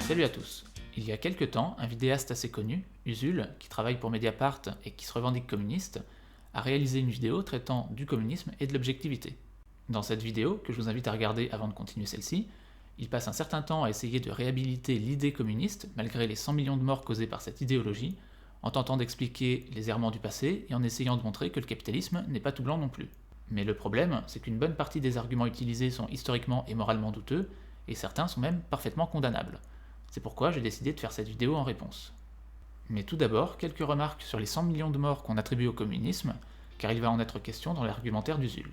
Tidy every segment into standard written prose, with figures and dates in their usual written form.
Salut à tous. Il y a quelques temps, un vidéaste assez connu, Usul, qui travaille pour Mediapart et qui se revendique communiste, a réalisé une vidéo traitant du communisme et de l'objectivité. Dans cette vidéo, que je vous invite à regarder avant de continuer celle-ci, il passe un certain temps à essayer de réhabiliter l'idée communiste, malgré les 100 millions de morts causés par cette idéologie, en tentant d'expliquer les errements du passé et en essayant de montrer que le capitalisme n'est pas tout blanc non plus. Mais le problème, c'est qu'une bonne partie des arguments utilisés sont historiquement et moralement douteux, et certains sont même parfaitement condamnables. C'est pourquoi j'ai décidé de faire cette vidéo en réponse. Mais tout d'abord, quelques remarques sur les 100 millions de morts qu'on attribue au communisme, car il va en être question dans l'argumentaire d'Usul.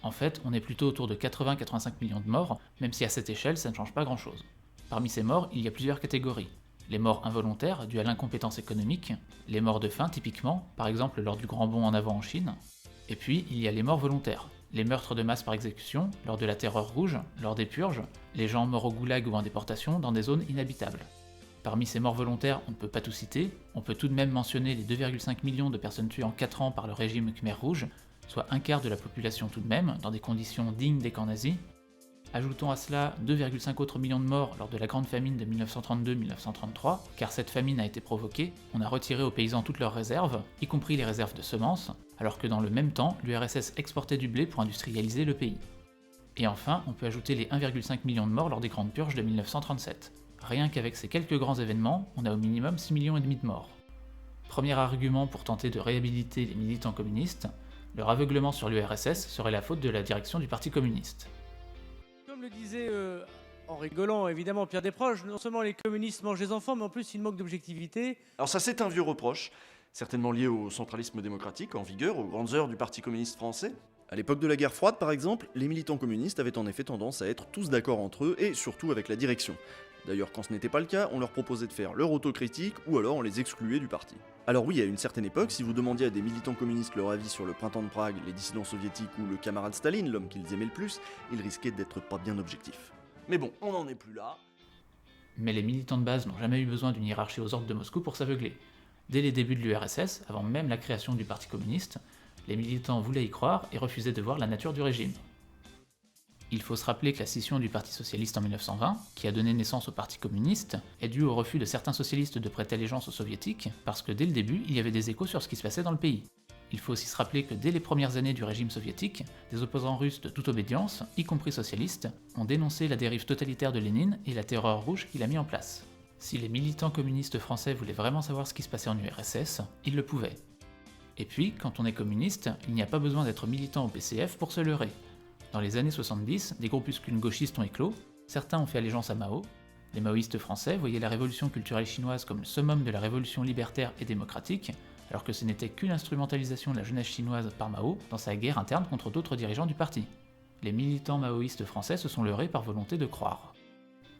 En fait, on est plutôt autour de 80-85 millions de morts, même si à cette échelle ça ne change pas grand-chose. Parmi ces morts, il y a plusieurs catégories. Les morts involontaires, dues à l'incompétence économique, les morts de faim typiquement, par exemple lors du grand bond en avant en Chine, et puis il y a les morts volontaires, les meurtres de masse par exécution, lors de la Terreur rouge, lors des purges, les gens morts au goulag ou en déportation dans des zones inhabitables. Parmi ces morts volontaires, on ne peut pas tout citer, on peut tout de même mentionner les 2,5 millions de personnes tuées en 4 ans par le régime Khmer Rouge, soit un quart de la population tout de même, dans des conditions dignes des camps nazis. Ajoutons à cela 2,5 autres millions de morts lors de la grande famine de 1932-1933, car cette famine a été provoquée, on a retiré aux paysans toutes leurs réserves, y compris les réserves de semences, alors que dans le même temps, l'URSS exportait du blé pour industrialiser le pays. Et enfin, on peut ajouter les 1,5 millions de morts lors des grandes purges de 1937. Rien qu'avec ces quelques grands événements, on a au minimum 6,5 millions de morts. Premier argument pour tenter de réhabiliter les militants communistes, leur aveuglement sur l'URSS serait la faute de la direction du Parti communiste. Comme le disait en rigolant évidemment Pierre Desproges, non seulement les communistes mangent les enfants, mais en plus ils manquent d'objectivité. Alors ça, c'est un vieux reproche, certainement lié au centralisme démocratique en vigueur, aux grandes heures du Parti communiste français. À l'époque de la guerre froide, par exemple, les militants communistes avaient en effet tendance à être tous d'accord entre eux, et surtout avec la direction. D'ailleurs, quand ce n'était pas le cas, on leur proposait de faire leur autocritique, ou alors on les excluait du parti. Alors oui, à une certaine époque, si vous demandiez à des militants communistes leur avis sur le printemps de Prague, les dissidents soviétiques ou le camarade Staline, l'homme qu'ils aimaient le plus, ils risquaient d'être pas bien objectifs. Mais bon, on n'en est plus là. Mais les militants de base n'ont jamais eu besoin d'une hiérarchie aux ordres de Moscou pour s'aveugler. Dès les débuts de l'URSS, avant même la création du Parti communiste, les militants voulaient y croire et refusaient de voir la nature du régime. Il faut se rappeler que la scission du Parti socialiste en 1920, qui a donné naissance au Parti communiste, est due au refus de certains socialistes de prêter allégeance aux soviétiques, parce que dès le début, il y avait des échos sur ce qui se passait dans le pays. Il faut aussi se rappeler que dès les premières années du régime soviétique, des opposants russes de toute obédience, y compris socialistes, ont dénoncé la dérive totalitaire de Lénine et la terreur rouge qu'il a mis en place. Si les militants communistes français voulaient vraiment savoir ce qui se passait en URSS, ils le pouvaient. Et puis, quand on est communiste, il n'y a pas besoin d'être militant au PCF pour se leurrer. Dans les années 70, des groupuscules gauchistes ont éclos, certains ont fait allégeance à Mao, les maoïstes français voyaient la révolution culturelle chinoise comme le summum de la révolution libertaire et démocratique, alors que ce n'était qu'une instrumentalisation de la jeunesse chinoise par Mao dans sa guerre interne contre d'autres dirigeants du parti. Les militants maoïstes français se sont leurrés par volonté de croire.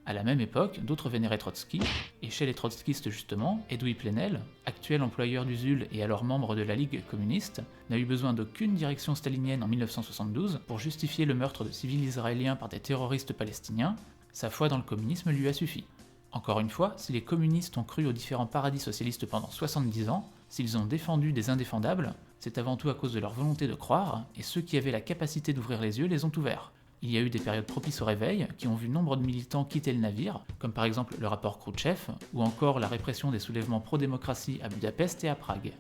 À la même époque, d'autres vénéraient Trotsky, et chez les trotskistes justement, Edoui Plenel, actuel employeur d'Usul et alors membre de la Ligue communiste, n'a eu besoin d'aucune direction stalinienne en 1972 pour justifier le meurtre de civils israéliens par des terroristes palestiniens, sa foi dans le communisme lui a suffi. Encore une fois, si les communistes ont cru aux différents paradis socialistes pendant 70 ans, s'ils ont défendu des indéfendables, c'est avant tout à cause de leur volonté de croire, et ceux qui avaient la capacité d'ouvrir les yeux les ont ouverts. Il y a eu des périodes propices au réveil qui ont vu nombre de militants quitter le navire, comme par exemple le rapport Khrouchtchev, ou encore la répression des soulèvements pro-démocratie à Budapest et à Prague.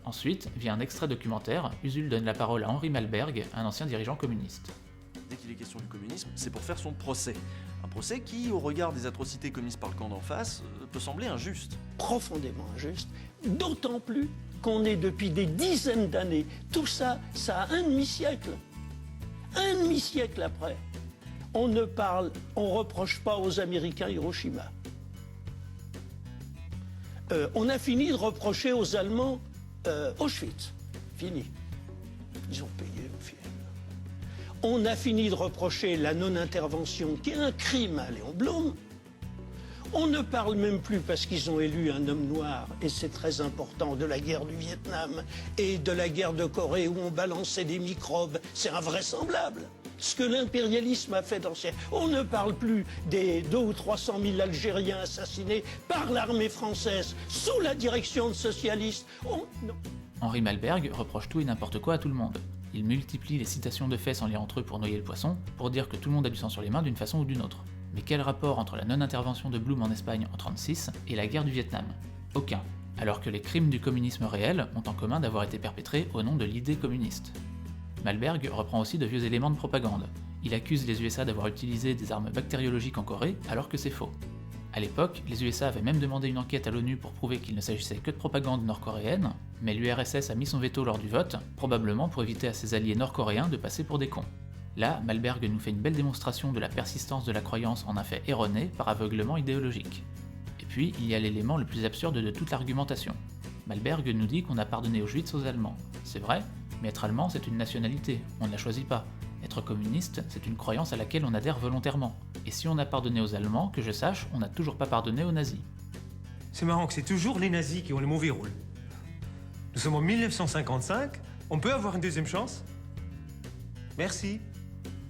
Ensuite, via un extrait documentaire, Usul donne la parole à Henri Malberg, un ancien dirigeant communiste. Dès qu'il est question du communisme, c'est pour faire son procès. Un procès qui, au regard des atrocités commises par le camp d'en face, peut sembler injuste. Profondément injuste, d'autant plus qu'on est depuis des dizaines d'années. Tout ça, ça a un demi-siècle. Un demi-siècle après, on reproche pas aux Américains Hiroshima. On a fini de reprocher aux Allemands Auschwitz. Fini. Ils ont payé le film. On a fini de reprocher la non-intervention, qui est un crime à Léon Blum. On ne parle même plus, parce qu'ils ont élu un homme noir, et c'est très important, de la guerre du Vietnam et de la guerre de Corée où on balançait des microbes. C'est invraisemblable. Ce que l'impérialisme a fait dans ces... On ne parle plus des 200 ou 300 000 Algériens assassinés par l'armée française sous la direction de socialistes. Henri Malberg reproche tout et n'importe quoi à tout le monde. Il multiplie les citations de faits sans lien entre eux pour noyer le poisson, pour dire que tout le monde a du sang sur les mains d'une façon ou d'une autre. Mais quel rapport entre la non-intervention de Blum en Espagne en 1936 et la guerre du Vietnam? Aucun, alors que les crimes du communisme réel ont en commun d'avoir été perpétrés au nom de l'idée communiste. Malberg reprend aussi de vieux éléments de propagande. Il accuse les USA d'avoir utilisé des armes bactériologiques en Corée, alors que c'est faux. À l'époque, les USA avaient même demandé une enquête à l'ONU pour prouver qu'il ne s'agissait que de propagande nord-coréenne, mais l'URSS a mis son veto lors du vote, probablement pour éviter à ses alliés nord-coréens de passer pour des cons. Là, Malberg nous fait une belle démonstration de la persistance de la croyance en un fait erroné par aveuglement idéologique. Et puis, il y a l'élément le plus absurde de toute l'argumentation. Malberg nous dit qu'on a pardonné aux Juifs aux Allemands. C'est vrai, mais être allemand c'est une nationalité, on ne la choisit pas. Être communiste, c'est une croyance à laquelle on adhère volontairement. Et si on a pardonné aux Allemands, que je sache, on n'a toujours pas pardonné aux nazis. C'est marrant que c'est toujours les nazis qui ont le mauvais rôle. Nous sommes en 1955, on peut avoir une deuxième chance? Merci.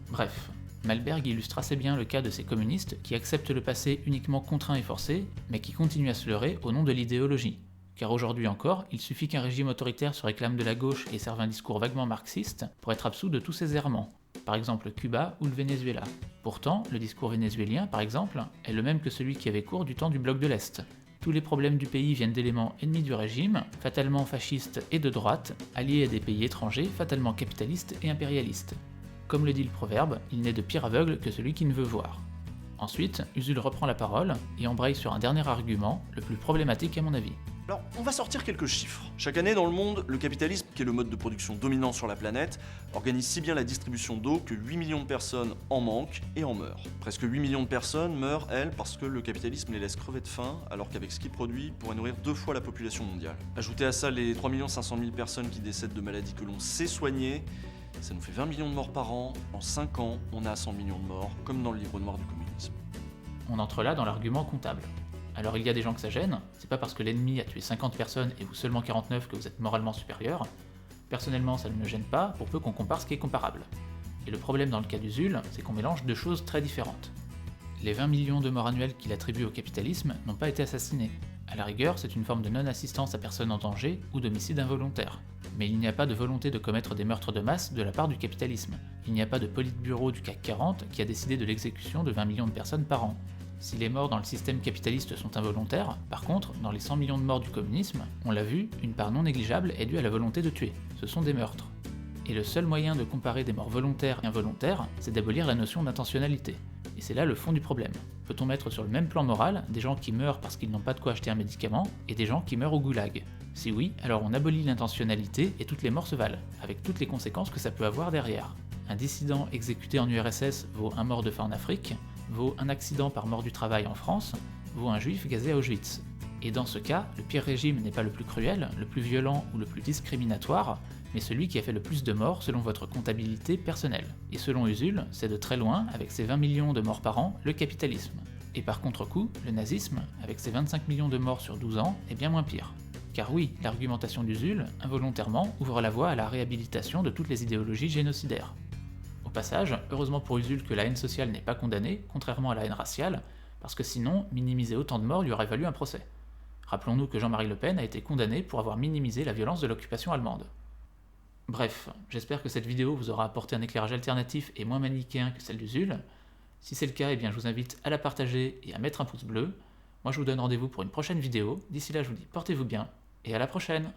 Bref, Malberg illustre assez bien le cas de ces communistes qui acceptent le passé uniquement contraint et forcé, mais qui continuent à se leurrer au nom de l'idéologie. Car aujourd'hui encore, il suffit qu'un régime autoritaire se réclame de la gauche et serve un discours vaguement marxiste pour être absous de tous ses errements, par exemple Cuba ou le Venezuela. Pourtant, le discours vénézuélien, par exemple, est le même que celui qui avait cours du temps du bloc de l'Est. Tous les problèmes du pays viennent d'éléments ennemis du régime, fatalement fascistes et de droite, alliés à des pays étrangers, fatalement capitalistes et impérialistes. Comme le dit le proverbe, il n'est de pire aveugle que celui qui ne veut voir. Ensuite, Usul reprend la parole et embraye sur un dernier argument, le plus problématique à mon avis. Alors, on va sortir quelques chiffres. Chaque année dans le monde, le capitalisme, qui est le mode de production dominant sur la planète, organise si bien la distribution d'eau que 8 millions de personnes en manquent et en meurent. Presque 8 millions de personnes meurent, elles, parce que le capitalisme les laisse crever de faim, alors qu'avec ce qu'il produit, il pourrait nourrir 2 fois la population mondiale. Ajoutez à ça les 3 500 000 personnes qui décèdent de maladies que l'on sait soigner, ça nous fait 20 millions de morts par an. En 5 ans, on a 100 millions de morts, comme dans le livre noir du communisme. On entre là dans l'argument comptable. Alors il y a des gens que ça gêne, c'est pas parce que l'ennemi a tué 50 personnes et vous seulement 49 que vous êtes moralement supérieur. Personnellement, ça ne me gêne pas, pour peu qu'on compare ce qui est comparable. Et le problème dans le cas d'Usul, c'est qu'on mélange deux choses très différentes. Les 20 millions de morts annuels qu'il attribue au capitalisme n'ont pas été assassinés. À la rigueur, c'est une forme de non-assistance à personne en danger ou d'homicide involontaire. Mais il n'y a pas de volonté de commettre des meurtres de masse de la part du capitalisme. Il n'y a pas de politburo du CAC 40 qui a décidé de l'exécution de 20 millions de personnes par an. Si les morts dans le système capitaliste sont involontaires, par contre, dans les 100 millions de morts du communisme, on l'a vu, une part non négligeable est due à la volonté de tuer. Ce sont des meurtres. Et le seul moyen de comparer des morts volontaires et involontaires, c'est d'abolir la notion d'intentionnalité. Et c'est là le fond du problème. Peut-on mettre sur le même plan moral des gens qui meurent parce qu'ils n'ont pas de quoi acheter un médicament et des gens qui meurent au goulag? Si oui, alors on abolit l'intentionnalité et toutes les morts se valent, avec toutes les conséquences que ça peut avoir derrière. Un dissident exécuté en URSS vaut un mort de faim en Afrique, vaut un accident par mort du travail en France, vaut un juif gazé à Auschwitz. Et dans ce cas, le pire régime n'est pas le plus cruel, le plus violent ou le plus discriminatoire, mais celui qui a fait le plus de morts selon votre comptabilité personnelle. Et selon Usul, c'est de très loin, avec ses 20 millions de morts par an, le capitalisme. Et par contre-coup, le nazisme, avec ses 25 millions de morts sur 12 ans, est bien moins pire. Car oui, l'argumentation d'Usul, involontairement, ouvre la voie à la réhabilitation de toutes les idéologies génocidaires. Au passage, heureusement pour Usul que la haine sociale n'est pas condamnée, contrairement à la haine raciale, parce que sinon, minimiser autant de morts lui aurait valu un procès. Rappelons-nous que Jean-Marie Le Pen a été condamné pour avoir minimisé la violence de l'occupation allemande. Bref, j'espère que cette vidéo vous aura apporté un éclairage alternatif et moins manichéen que celle d'Usul. Si c'est le cas, je vous invite à la partager et à mettre un pouce bleu. Moi je vous donne rendez-vous pour une prochaine vidéo. D'ici là, je vous dis portez-vous bien et à la prochaine!